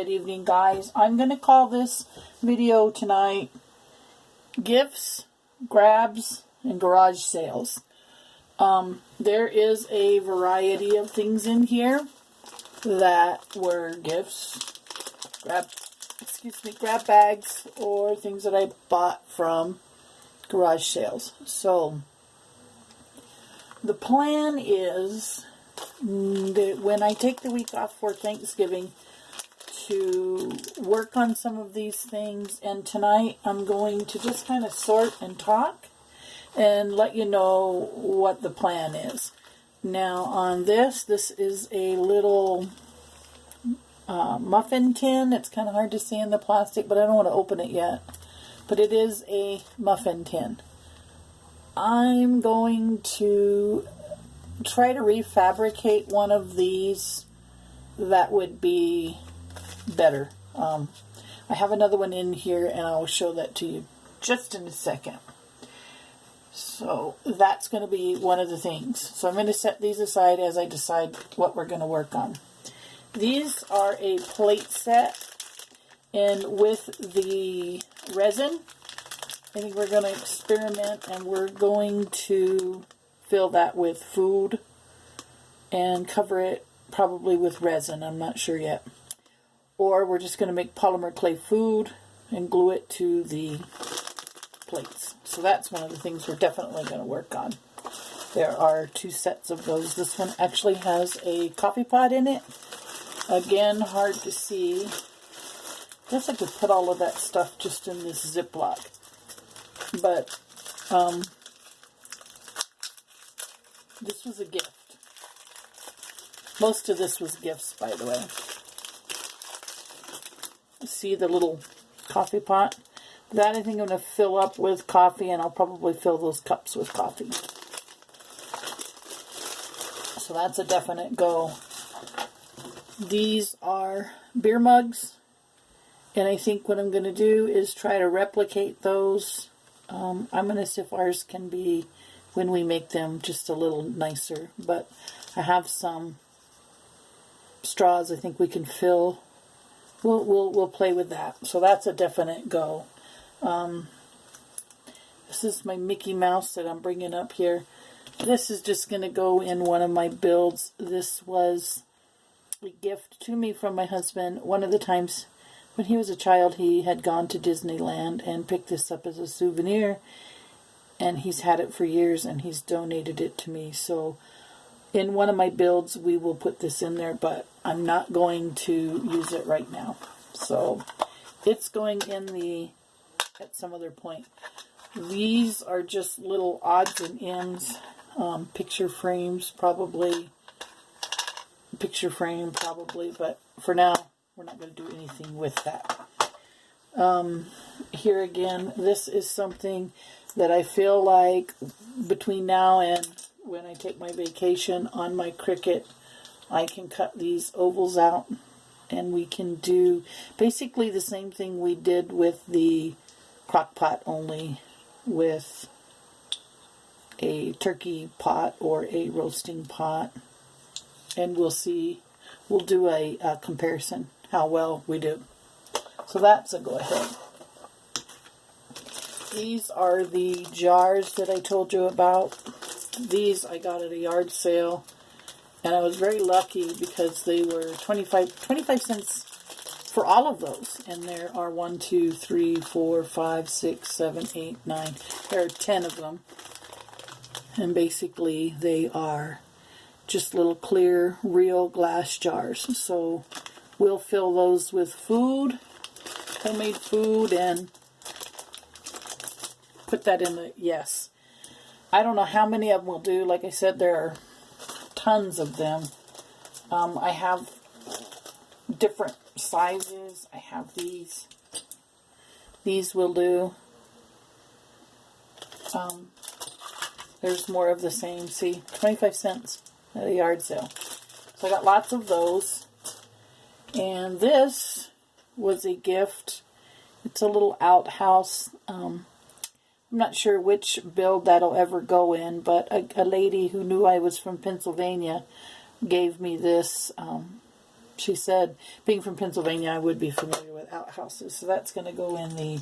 Good evening, guys. I'm going to call this video tonight Gifts, Grabs, and Garage Sales. There is a variety of things in here that were gifts, grab bags, or things that I bought from garage sales. So the plan is that when I take the week off for Thanksgiving to work on some of these things, and tonight I'm going to just kind of sort and talk and let you know what the plan is. Now on this is a little muffin tin. It's kind of hard to see in the plastic, but I don't want to open it yet. But it is a muffin tin. I'm going to try to refabricate one of these that would be better. I have another one in here and I'll show that to you just in a second. So that's going to be one of the things. So I'm going to set these aside as I decide what we're going to work on. These are a plate set, and with the resin, I think we're going to experiment, and we're going to fill that with food and cover it probably with resin. I'm not sure yet. Or we're just going to make polymer clay food and glue it to the plates. So that's one of the things we're definitely going to work on. There are two sets of those. This one actually has a coffee pot in it. Again, hard to see. I guess I could put all of that stuff just in this Ziploc. But this was a gift. Most of this was gifts, by the way. See the little coffee pot? That I think I'm going to fill up with coffee, and I'll probably fill those cups with coffee. So that's a definite go. These are beer mugs, and I think what I'm going to do is try to replicate those. I'm going to see if ours can be, when we make them, just a little nicer. But I have some straws I think we can fill. We'll play with that. So that's a definite go. This is my Mickey Mouse that I'm bringing up here. This is just going to go in one of my builds. This was a gift to me from my husband. One of the times when he was a child, he had gone to Disneyland and picked this up as a souvenir, and he's had it for years, and he's donated it to me. So in one of my builds, we will put this in there, but I'm not going to use it right now. So it's going in the at some other point. These are just little odds and ends, picture frames probably, but for now, we're not going to do anything with that. Here again, this is something that I feel like between now and when I take my vacation on my Cricut, I can cut these ovals out, and we can do basically the same thing we did with the crock pot, only with a turkey pot or a roasting pot. And we'll see, we'll do a comparison how well we do. So that's a go ahead. These are the jars that I told you about. These I got at a yard sale, and I was very lucky because they were 25 cents for all of those. And there are 1, 2, 3, 4, 5, 6, 7, 8, 9. There are 10 of them. And basically they are just little clear, real glass jars. So we'll fill those with food, homemade food, and put that in the, yes. I don't know how many of them we'll do. Like I said, there are tons of them. I have different sizes. I have these. These will do. There's more of the same. See, 25 cents at a yard sale. So I got lots of those. And this was a gift. It's a little outhouse. I'm not sure which build that'll ever go in, but a lady who knew I was from Pennsylvania gave me this she said, being from Pennsylvania, I would be familiar with outhouses. So that's going to go in the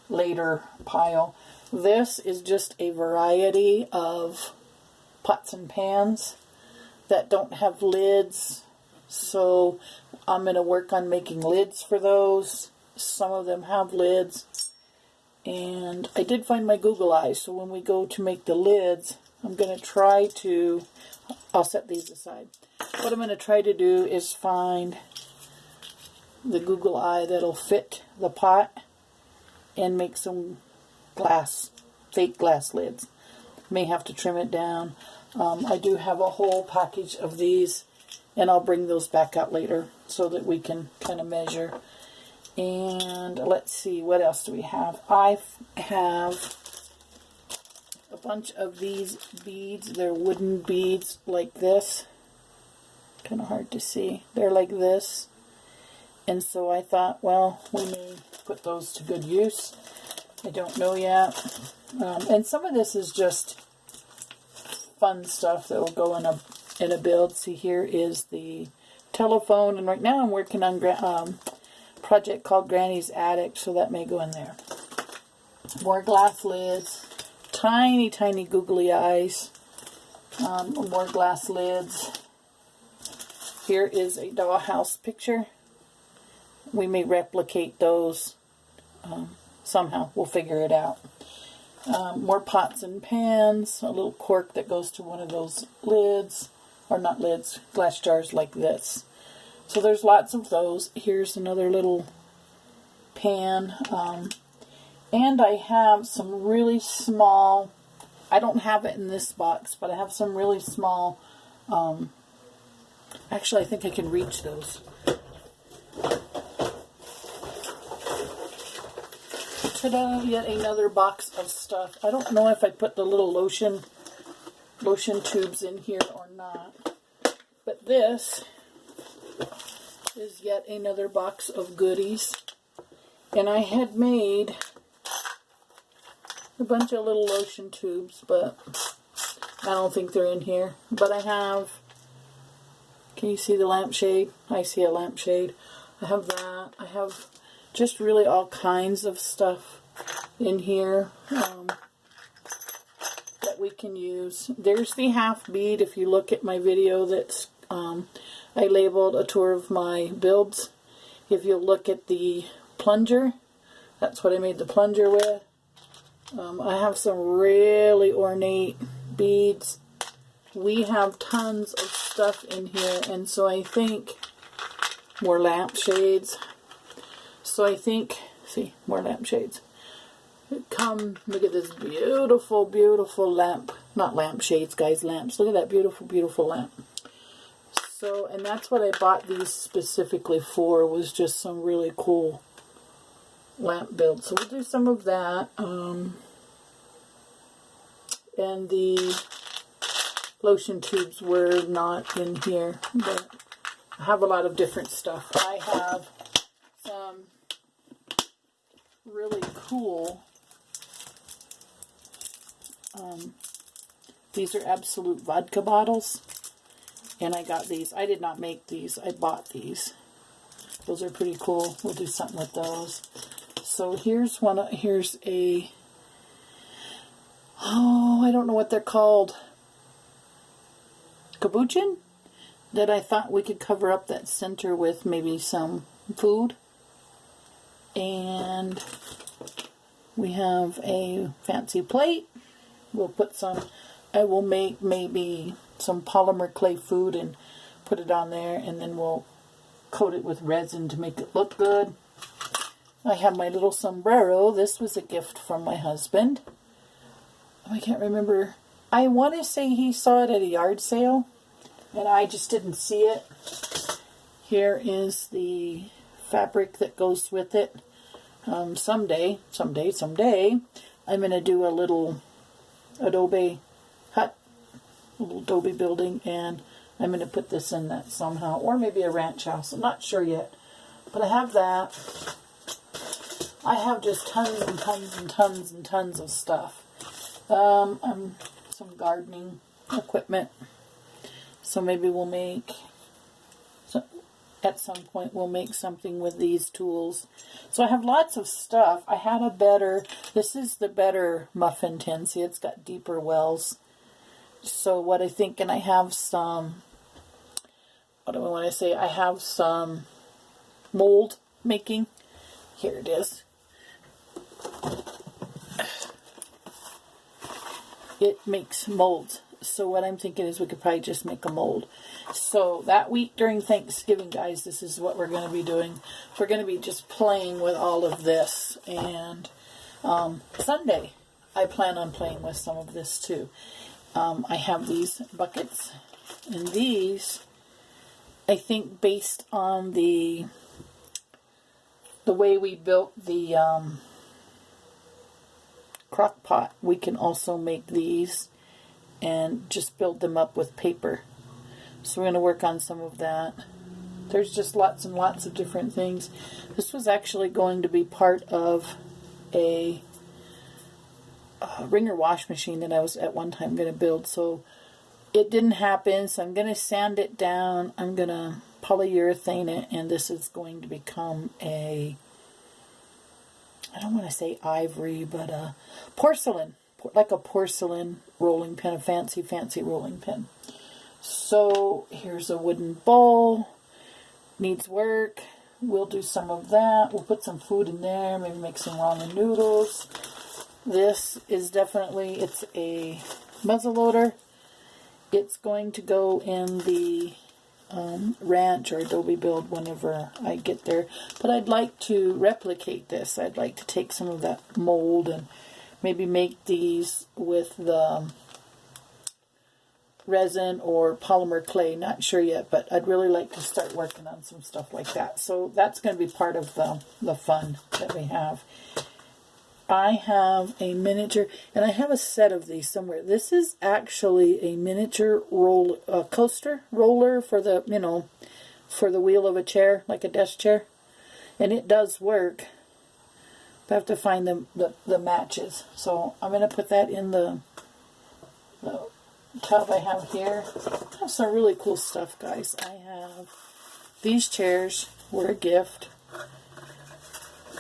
later pile. This is just a variety of pots and pans that don't have lids. So I'm going to work on making lids for those. Some of them have lids. And I did find my Google Eyes. So when we go to make the lids, I'm going to try to, I'll set these aside. What I'm going to try to do is find the Google Eye that'll fit the pot and make some glass, fake glass lids. May have to trim it down. I do have a whole package of these, and I'll bring those back out later so that we can kind of measure. And let's see, what else do we have? I have a bunch of these beads. They're wooden beads like this. Kind of hard to see. They're like this. And so I thought, well, we may put those to good use. I don't know yet. And some of this is just fun stuff that will go in a build. See, here is the telephone. And right now I'm working on project called Granny's Attic, so that may go in there. More glass lids, tiny, tiny googly eyes, more glass lids. Here is a dollhouse picture. We may replicate those somehow. We'll figure it out. More pots and pans, a little cork that goes to one of those lids, or not lids, glass jars like this. So there's lots of those. Here's another little pan. And I have some really small, I don't have it in this box, but I have some really small, actually I think I can reach those. Ta-da, yet another box of stuff. I don't know if I put the little lotion tubes in here or not. But this is yet another box of goodies. And I had made a bunch of little lotion tubes, but I don't think they're in here. But I have, can you see the lampshade? I see a lampshade. I have that. I have just really all kinds of stuff in here that we can use. There's the half bead. If you look at my video that's I labeled a tour of my builds. If you look at the plunger, that's what I made the plunger with. I have some really ornate beads. We have tons of stuff in here, and so I think more lampshades. So I think, see, more lampshades. Come, look at this beautiful, beautiful lamp. Not lampshades, guys, lamps. Look at that beautiful, beautiful lamp. So, and that's what I bought these specifically for, was just some really cool lamp builds. So we'll do some of that. And the lotion tubes were not in here, but I have a lot of different stuff. I have some really cool, these are Absolute vodka bottles. And I got these. I did not make these. I bought these. Those are pretty cool. We'll do something with those. So here's one. Here's a, oh, I don't know what they're called. Capuchin? That I thought we could cover up that center with maybe some food. And we have a fancy plate. We'll put some, I will make maybe some polymer clay food and put it on there, and then we'll coat it with resin to make it look good. I have my little sombrero. This was a gift from my husband. I can't remember. I want to say he saw it at a yard sale, and I just didn't see it. Here is the fabric that goes with it. Someday, I'm going to do a little adobe hut, a little adobe building, and I'm going to put this in that somehow, or maybe a ranch house. I'm not sure yet, but I have that. I have just tons and tons and tons and tons of stuff. Some gardening equipment. So maybe we'll make some, at some point we'll make something with these tools. So I have lots of stuff. I had a better, this is the better muffin tin. See, it's got deeper wells. So what I think, and I have some, what do I want to say? I have some mold making. Here it is. It makes molds. So what I'm thinking is we could probably just make a mold. So that week during Thanksgiving, guys, this is what we're going to be doing. We're going to be just playing with all of this. And Sunday, I plan on playing with some of this too. I have these buckets. And these, I think based on the way we built the crock pot, we can also make these and just build them up with paper. So we're going to work on some of that. There's just lots and lots of different things. This was actually going to be part of a wringer wash machine that I was at one time going to build. So it didn't happen. So I'm going to sand it down. I'm going to polyurethane it. And this is going to become a, I don't want to say ivory, but a porcelain. Like a porcelain rolling pin, a fancy rolling pin. So here's a wooden bowl. Needs work. We'll do some of that. We'll put some food in there. Maybe make some ramen noodles. This is definitely, it's a muzzle loader. It's going to go in the ranch or adobe build whenever I get there. But I'd like to replicate this. I'd like to take some of that mold and maybe make these with the resin or polymer clay. Not sure yet, but I'd really like to start working on some stuff like that. So that's going to be part of the fun that we have. I have a miniature, and I have a set of these somewhere. This is actually a miniature coaster roller for the, you know, for the wheel of a chair, like a desk chair. And it does work. I have to find the matches. So I'm going to put that in the tub I have here. I have some really cool stuff, guys. I have these chairs were a gift.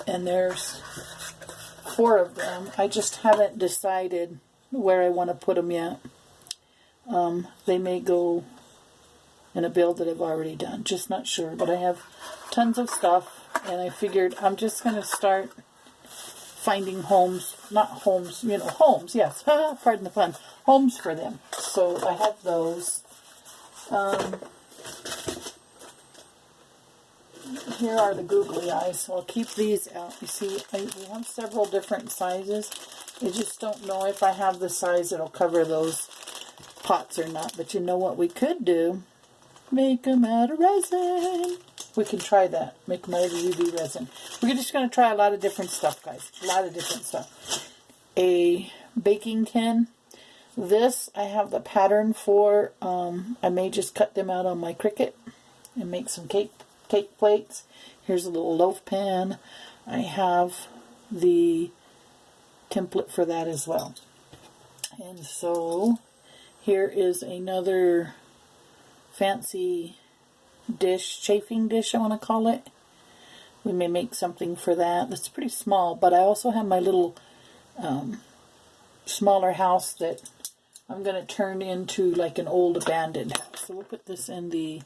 And there's 4 of them. I just haven't decided where I want to put them yet. They may go in a build that I've already done. Just not sure. But I have tons of stuff. And I figured I'm just going to start finding homes, not homes, you know, homes, yes, pardon the pun, homes for them. So I have those. Here are the googly eyes, so I'll keep these out. You see, we have several different sizes. I just don't know if I have the size that'll cover those pots or not. But you know what we could do? Make them out of resin. We can try that. Make them out of UV resin. We're just going to try a lot of different stuff, guys. A lot of different stuff. A baking tin. This, I have the pattern for. I may just cut them out on my Cricut and make some cake plates. Here's a little loaf pan. I have the template for that as well. And so, here is another fancy dish, chafing dish I want to call it. We may make something for that. That's pretty small, but I also have my little smaller house that I'm going to turn into like an old abandoned house. So we'll put this in the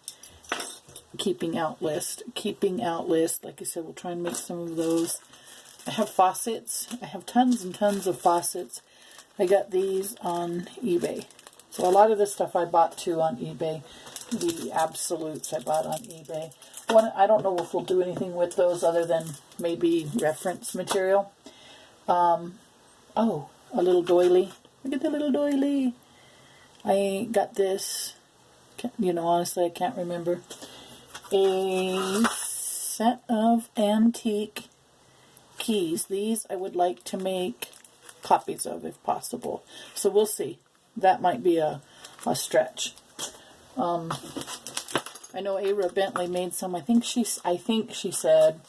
keeping out list. Keeping out list, like I said, we'll try and make some of those. I have faucets. I have tons and tons of faucets. I got these on eBay. So a lot of this stuff I bought too on eBay. The absolutes I bought on eBay. I don't know if we'll do anything with those other than maybe reference material. Oh, a little doily. Look at the little doily. I got this. You know, honestly, I can't remember. A set of antique keys. These I would like to make copies of if possible. So we'll see. That might be a stretch. I know Ara Bentley made some. I think she said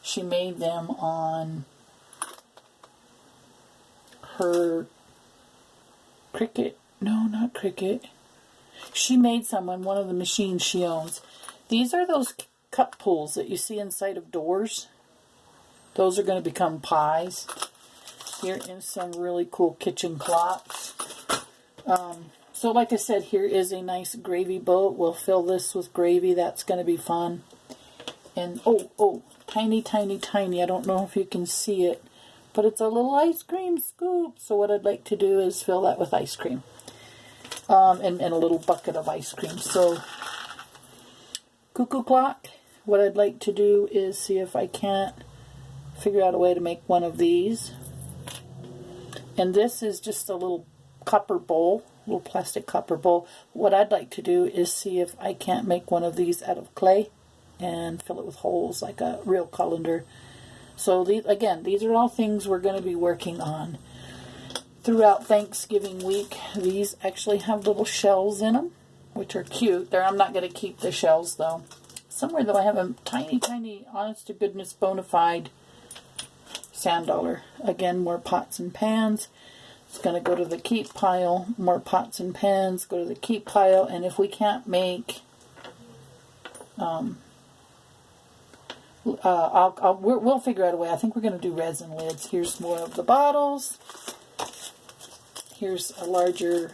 she made them on her Cricut. No, not Cricut. She made some on one of the machines she owns. These are those cup pulls that you see inside of doors. Those are going to become pies. Here is some really cool kitchen clocks. So like I said, here is a nice gravy boat. We'll fill this with gravy. That's going to be fun. And, oh, tiny, tiny, tiny. I don't know if you can see it, but it's a little ice cream scoop. So what I'd like to do is fill that with ice cream. And a little bucket of ice cream. So, cuckoo clock. What I'd like to do is see if I can't figure out a way to make one of these. And this is just a little copper bowl, little plastic copper bowl. What I'd like to do is see if I can't make one of these out of clay and fill it with holes like a real colander. So these are all things we're going to be working on throughout Thanksgiving week. These actually have little shells in them, which are cute. I'm not going to keep the shells though. Somewhere though I have a tiny, tiny, honest to goodness, bona fide sand dollar. Again, more pots and pans. It's going to go to the keep pile. More pots and pans go to the keep pile. And if we can't make, we'll figure out a way. I think we're going to do resin lids. Here's more of the bottles. Here's a larger,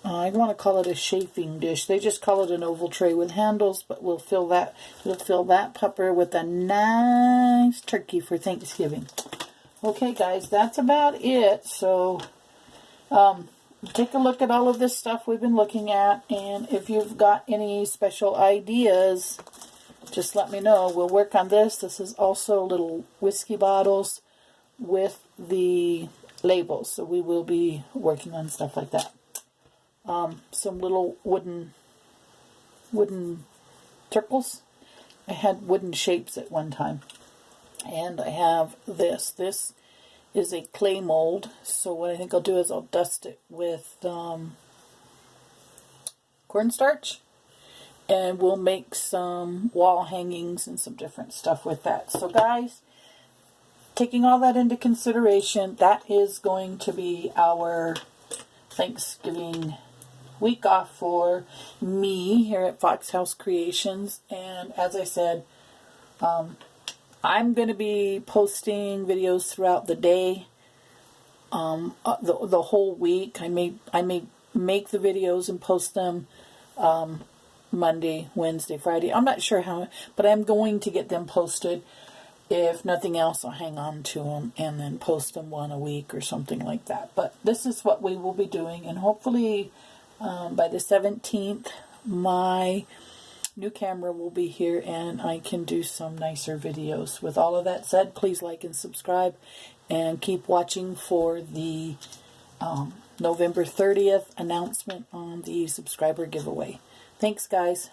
I want to call it a chafing dish. They just call it an oval tray with handles, but we'll fill that pupper with a nice turkey for Thanksgiving. Okay, guys, that's about it. So, take a look at all of this stuff we've been looking at, and if you've got any special ideas, just let me know. We'll work on this. This is also little whiskey bottles with the labels, so we will be working on stuff like that. Some little wooden circles. I had wooden shapes at one time. And I have this. This is a clay mold. So what I think I'll do is I'll dust it with cornstarch. And we'll make some wall hangings and some different stuff with that. So guys, taking all that into consideration, that is going to be our Thanksgiving week off for me here at Fox House Creations. And as I said, I'm going to be posting videos throughout the day, the whole week. I may make the videos and post them Monday, Wednesday, Friday. I'm not sure how, but I'm going to get them posted. If nothing else, I'll hang on to them and then post them one a week or something like that. But this is what we will be doing, and hopefully by the 17th, my new camera will be here and I can do some nicer videos. With all of that said, please like and subscribe and keep watching for the November 30th announcement on the subscriber giveaway. Thanks, guys.